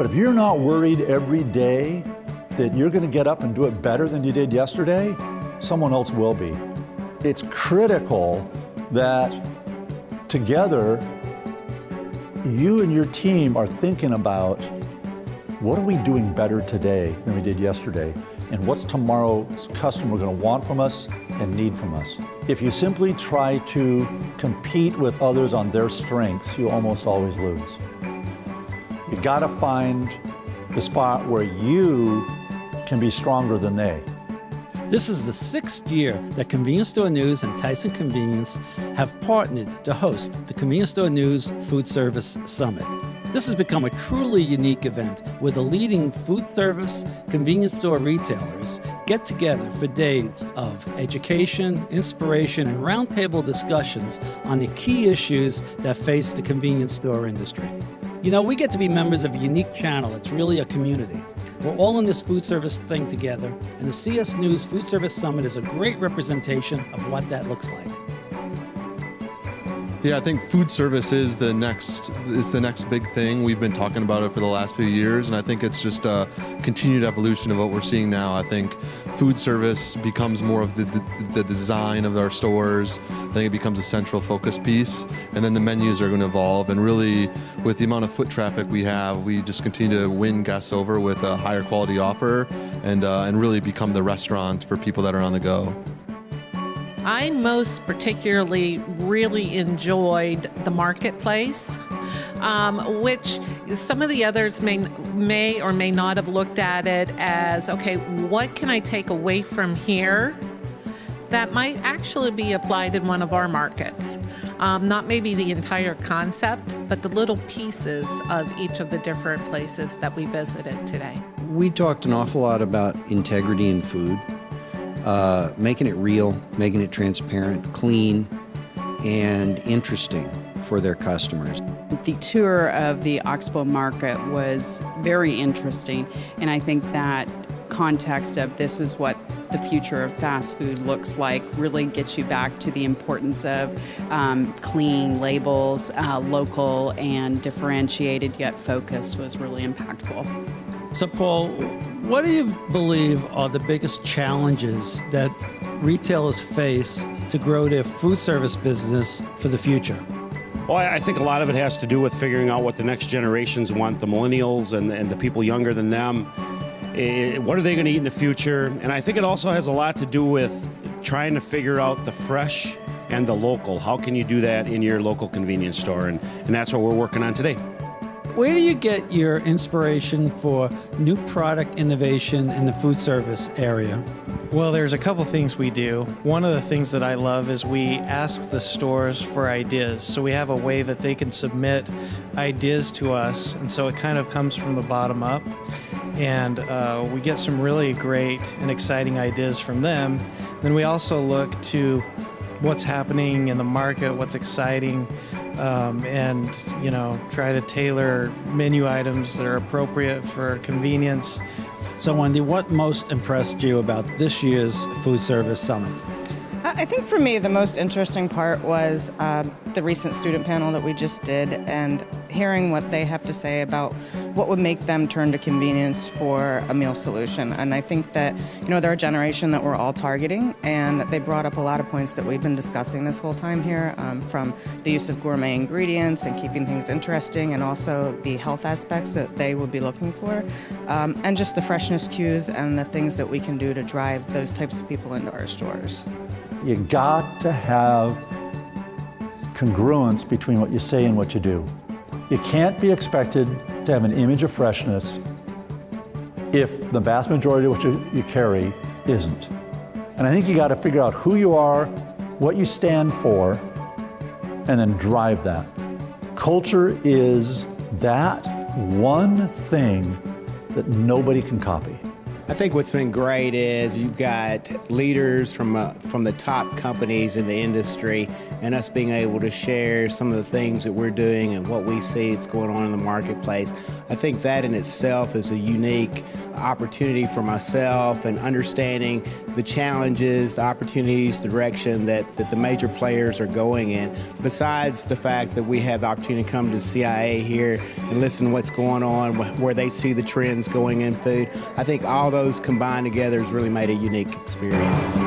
But if you're not worried every day that you're going to get up and do it better than you did yesterday, someone else will be. It's critical that together you and your team are thinking about what are we doing better today than we did yesterday, and what's tomorrow's customer going to want from us and need from us. If you simply try to compete with others on their strengths, you almost always lose. You got to find the spot where you can be stronger than they. This is the 6th year that Convenience Store News and Tyson Convenience have partnered to host the Convenience Store News Food Service Summit. This has become a truly unique event where the leading food service convenience store retailers get together for days of education, inspiration, and roundtable discussions on the key issues that face the convenience store industry. You know, we get to be members of a unique channel. It's really a community. We're all in this food service thing together, and the CS News Food Service Summit is a great representation of what that looks like. Yeah, I think food service is the next big thing. We've been talking about it for the last few years, and I think it's just a continued evolution of what we're seeing now. I think food service becomes more of the design of our stores. I think it becomes a central focus piece, and then the menus are going to evolve. And really, with the amount of foot traffic we have, we just continue to win guests over with a higher quality offer, and really become the restaurant for people that are on the go. I most particularly really enjoyed the marketplace, which some of the others may or may not have looked at it as, okay, what can I take away from here that might actually be applied in one of our markets? Not maybe the entire concept, but the little pieces of each of the different places that we visited today. We talked an awful lot about integrity in food. Making it real, making it transparent, clean, and interesting for their customers. The tour of the Oxbow Market was very interesting, and I think that context of this is what the future of fast food looks like really gets you back to the importance of clean labels, local and differentiated yet focused was really impactful. So, Paul, what do you believe are the biggest challenges that retailers face to grow their food service business for the future? Well, I think a lot of it has to do with figuring out what the next generations want, the millennials and the people younger than them. What are they going to eat in the future? And I think it also has a lot to do with trying to figure out the fresh and the local. How can you do that in your local convenience store? And that's what we're working on today. Where do you get your inspiration for new product innovation in the food service area? Well, there's a couple things we do. One of the things that I love is we ask the stores for ideas. So we have a way that they can submit ideas to us, and so it kind of comes from the bottom up. And we get some really great and exciting ideas from them. Then we also look to what's happening in the market, what's exciting, and try to tailor menu items that are appropriate for convenience. So Wendy, what most impressed you about this year's Food Service Summit? I think for me the most interesting part was the recent student panel that we just did and hearing what they have to say about what would make them turn to convenience for a meal solution. And I think that, they're a generation that we're all targeting, and they brought up a lot of points that we've been discussing this whole time here, from the use of gourmet ingredients and keeping things interesting, and also the health aspects that they would be looking for, and just the freshness cues and the things that we can do to drive those types of people into our stores. You got to have congruence between what you say and what you do. You can't be expected to have an image of freshness if the vast majority of what you carry isn't. And I think you got to figure out who you are, what you stand for, and then drive that. Culture is that one thing that nobody can copy. I think what's been great is you've got leaders from the top companies in the industry, and us being able to share some of the things that we're doing and what we see that's going on in the marketplace. I think that in itself is a unique opportunity for myself, and understanding the challenges, the opportunities, the direction that the major players are going in. Besides the fact that we have the opportunity to come to CIA here and listen to what's going on, where they see the trends going in food, I think all those combined together has really made a unique experience.